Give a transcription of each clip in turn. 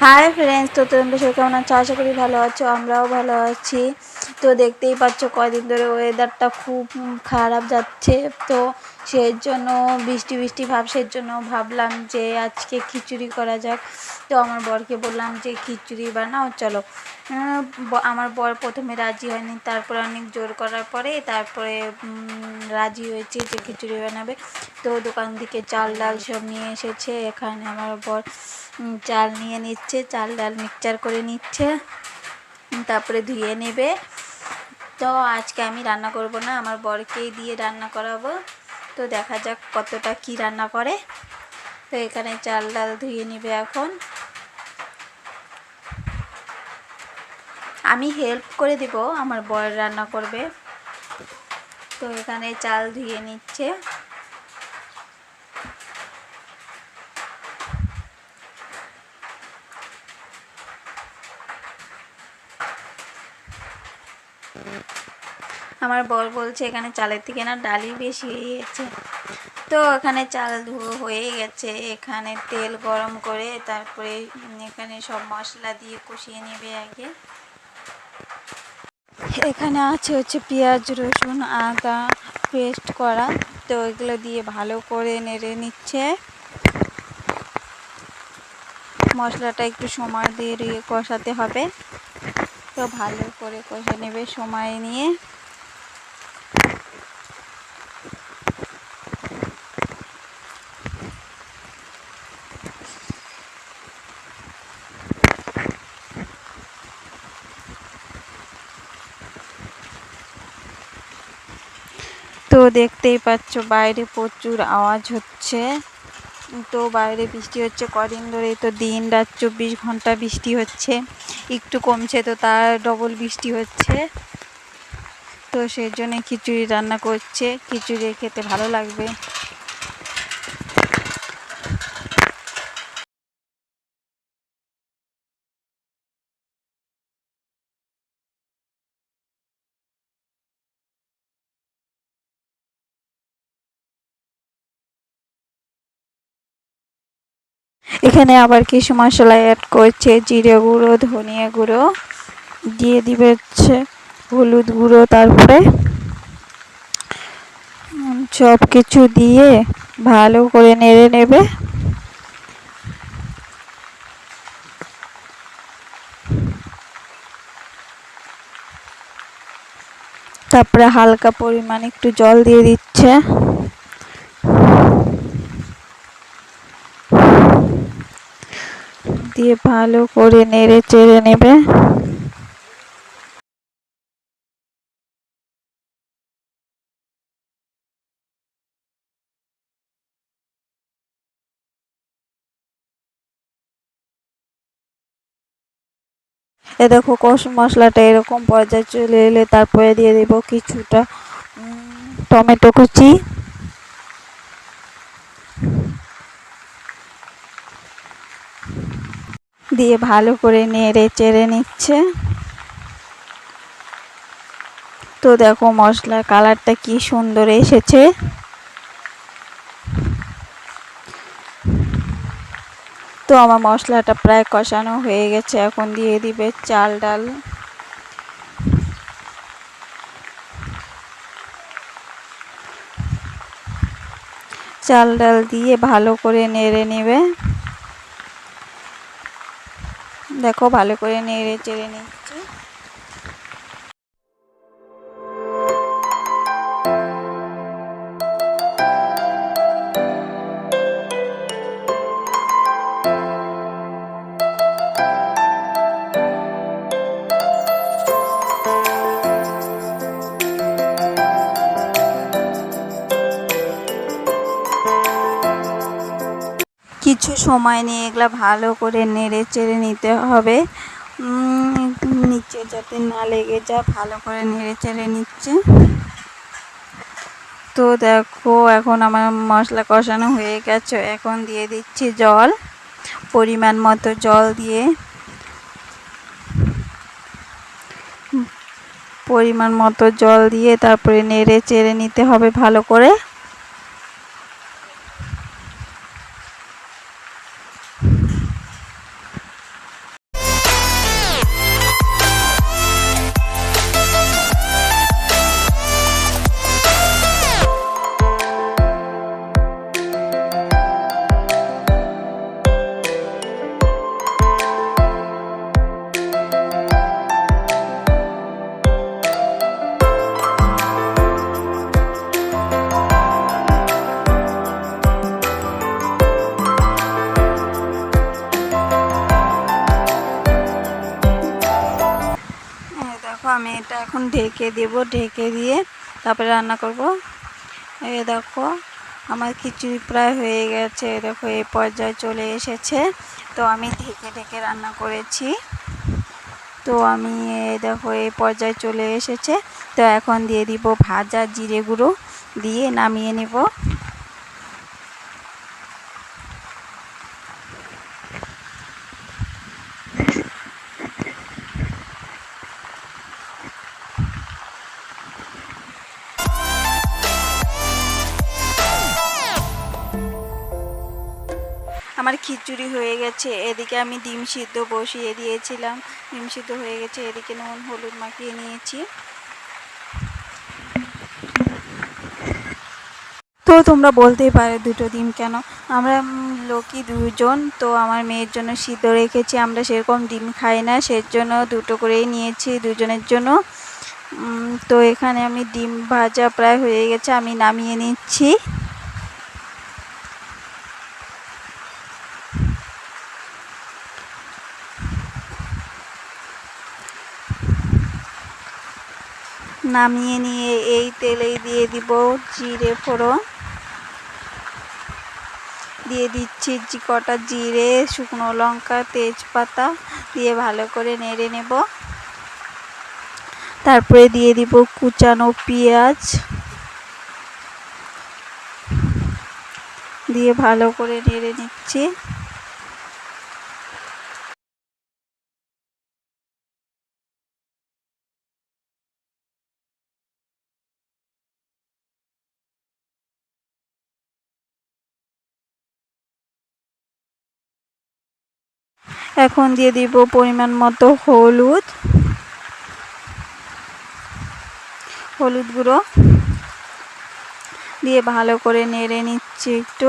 Hi friends, তো তোমরা সবাই কেমন আছো? আশা করি ভালো আছো, আমরাও ভালো আছি। তো দেখতেই পাচ্ছ কয়দিন ধরে ওয়েদারটা খুব খারাপ যাচ্ছে। তো সেই জন্য বৃষ্টি বৃষ্টি ভাব, সেই জন্য ভাবলাম যে আজকে খিচুড়ি করা যাক। তো আমার বরকে বললাম যে খিচুড়ি বানাও চলো। আমার বর প্রথমে রাজি হয়নি, তারপরে অনেক জোর করার পরে তারপরে রাজি হয়েছে যে খিচুড়ি বানাবে। তো দোকান থেকে চাল ডাল সব নিয়ে এসেছে। এখানে আমার বর চাল নিয়ে নিচ্ছে, চাল ডাল মিক্সচার করে নিচ্ছে, তারপরে ধুয়ে নেবে। তো আজকে আমি রান্না করব না, আমার বরকেই দিয়ে রান্না করাবো। তো দেখা যাক কতটা কি রান্না করে। তো এখানে চাল ডাল ধুয়ে নেবে। এখন আমি হেল্প করে দেব, আমার বর রান্না করবে। তো এখানে চাল ধুয়ে নিচ্ছে। আমার বর বলছে এখানে চালের থেকে না ডালই বেশি হয়ে গেছে। তো এখানে চাল ধুয়ে হয়ে গেছে। এখানে তেল গরম করে তারপরে এখানে সব মশলা দিয়ে কষিয়ে নেবে আগে। এখানে হচ্ছে পেঁয়াজ রসুন আদা পেস্ট করা। তো এগুলো দিয়ে ভালো করে নেড়ে নিচ্ছে। মশলাটা একটু সময় দিয়ে কষাতে হবে। তো ভালো করে কষে নেবে সময় নিয়ে। তো দেখতেই পাচ্ছ বাইরে প্রচুর আওয়াজ হচ্ছে। তো বাইরে বৃষ্টি হচ্ছে কদিন ধরেই, তো দিন রাত 24 ঘন্টা বৃষ্টি হচ্ছে। একটু কমছে তো তার ডবল বৃষ্টি হচ্ছে। তো সেই জন্য খিচুড়ি রান্না করছে, খিচুড়ি খেতে ভালো লাগবে। এখানে আবার কিছু মশলা অ্যাড করছে, জিরে গুঁড়ো ধনিয়া গুঁড়ো দিয়ে দিবে, হচ্ছে হলুদ গুঁড়ো, তারপরে সব কিছু দিয়ে ভালো করে নেড়ে নেবে। তারপরে হালকা পরিমাণ একটু জল দিয়ে দিচ্ছে। দিয়ে ভালো করে নেড়ে চেড়ে নেবে। দেখো মশলাটা এরকম পর্যায়ে চলে এলে তারপরে দিয়ে দেব কিছুটা টমেটো কুচি। দিয়ে ভালো করে নেড়ে চেড়ে নিচ্ছে। তো দেখো মশলার কালারটা কি সুন্দর এসেছে। তো আমার মশলাটা প্রায় কষানো হয়ে গেছে। এখন দিয়ে দিবে চাল ডাল। চাল ডাল দিয়ে ভালো করে নেড়ে নেবে। দেখো ভালো করে নেড়ে চেড়ে নিচ্ছি। কিছু সময় নিয়ে এগুলা ভালো করে নেড়ে চেড়ে নিতে হবে, নিচে যাতে না লেগে যায়। ভালো করে নেড়ে চেড়ে নিচ্ছে। তো দেখো এখন আমার মশলা কষানো হয়ে গেছে। এখন দিয়ে দিচ্ছি জল, পরিমাণ মতো জল দিয়ে তারপরে নেড়ে চেড়ে নিতে হবে ভালো করে। আমি এটা এখন ঢেকে দেব, ঢেকে দিয়ে তারপরে রান্না করব। এই দেখো আমার খিচুড়ি প্রায় হয়ে গেছে, দেখো এই পর্যায়ে চলে এসেছে। তো আমি ঢেকে ঢেকে রান্না করেছি। তো আমি দেখো এই পর্যায়ে চলে এসেছে। তো এখন দিয়ে দিব ভাজা জিরে গুঁড়ো, দিয়ে নামিয়ে নেব। আমার খিচুড়ি হয়ে গেছে। এদিকে আমি ডিম সিদ্ধ বসিয়ে দিয়েছিলাম, ডিম সিদ্ধ হয়ে গেছে। এদিকে নুন হলুদ মাখিয়ে নিয়েছি। তো তোমরা বলতেই পারো দুটো ডিম কেন, আমরা লোকই দুজন, তো আমার মেয়ের জন্য সিদ্ধ রেখেছি। আমরা সেরকম ডিম খাই না, সেজন্য দুটো করেই নিয়েছি দুজনের জন্য। তো এখানে আমি ডিম ভাজা প্রায় হয়ে গেছে, আমি নামিয়ে নিচ্ছি। নামিয়ে নিয়ে এই তেলেই দিয়ে দিব জিরে ফোড়ন, দিয়ে দিচ্ছি কটা জিরে, শুকনো লঙ্কা, তেজপাতা দিয়ে ভালো করে নেড়ে নেব। তারপরে দিয়ে দিব কুচানো পেঁয়াজ, দিয়ে ভালো করে নেড়ে নিচ্ছি। এখন দিয়ে দিব পরিমাণ মতো হলুদ গুঁড়ো, দিয়ে ভালো করে নেড়ে নিচ্ছি একটু।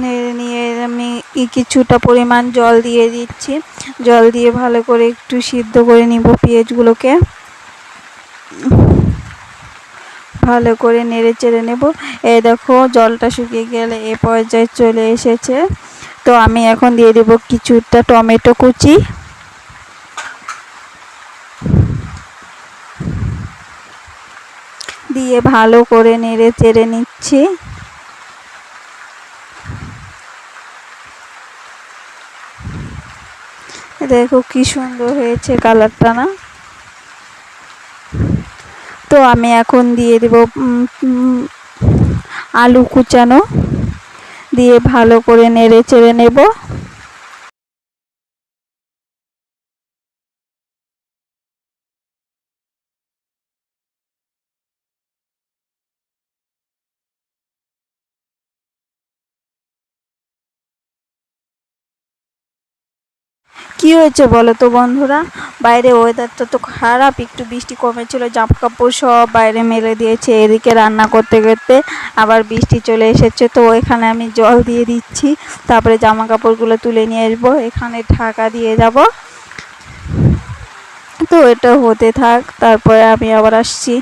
নেড়ে নিয়ে আমি কিছুটা পরিমাণ জল দিয়ে দিচ্ছি। জল দিয়ে ভালো করে একটু সিদ্ধ করে নিব পেঁয়াজগুলোকে। ভালো করে নেড়ে চেড়ে নেব। এই দেখো জলটা শুকিয়ে গেলে এ পর্যায়ে চলে এসেছে। তো আমি এখন দিয়ে দেব কিছুটা টমেটো কুচি, দিয়ে ভালো করে নেড়ে চেড়ে নিচ্ছি। দেখো কি সুন্দর হয়েছে কালারটা না। তো আমি এখন দিয়ে দেব আলু কুচানো, দিয়ে ভালো করে নেড়ে চেড়ে নেব। কি হয়েছে বলো তো বন্ধুরা, বাইরে ওয়েদারটা তো খারাপ, একটু বৃষ্টি কমেছিল, জামা কাপড় সব বাইরে মেলে দিয়েছে। এদিকে রান্না করতে করতে আবার বৃষ্টি চলে এসেছে। তো এখানে আমি জল দিয়ে দিচ্ছি, তারপরে জামা কাপড়গুলো তুলে নিয়ে আসবো, এখানে ঢাকা দিয়ে যাব। তো এটা হতে থাক, তারপরে আমি আবার আসছি।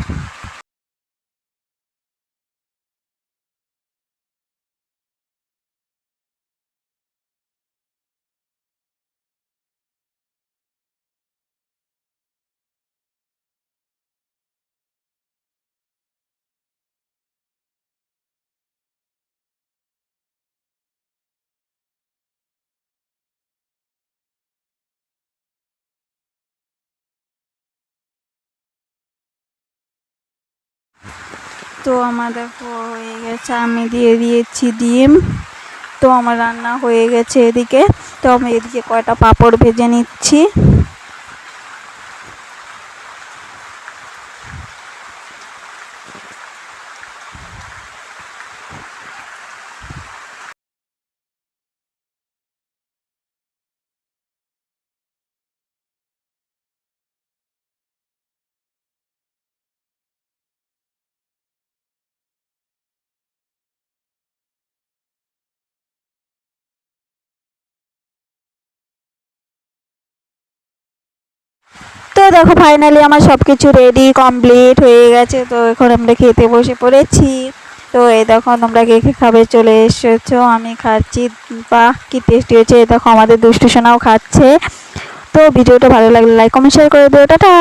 তো আমার দেখো হয়ে গেছে, আমি দিয়ে দিয়েছি ডিম। তো আমার রান্না হয়ে গেছে এদিকে। তো আমি এদিকে কয়টা পাঁপড় ভেজে নিচ্ছি। তো দেখো ফাইনালি আমার সব কিছু রেডি কমপ্লিট হয়ে গেছে। তো এখন আমরা খেতে বসে পড়েছি। তো এই দেখো তোমরা কে কে খাবে চলে এসেছো, আমি খাচ্ছি। বাহ কি টেস্টি হয়েছে। এই দেখো আমাদের দুষ্টু সোনাও খাচ্ছে। তো ভিডিওটা ভালো লাগলে লাইক কমেন্ট শেয়ার করে দিও। টাটা।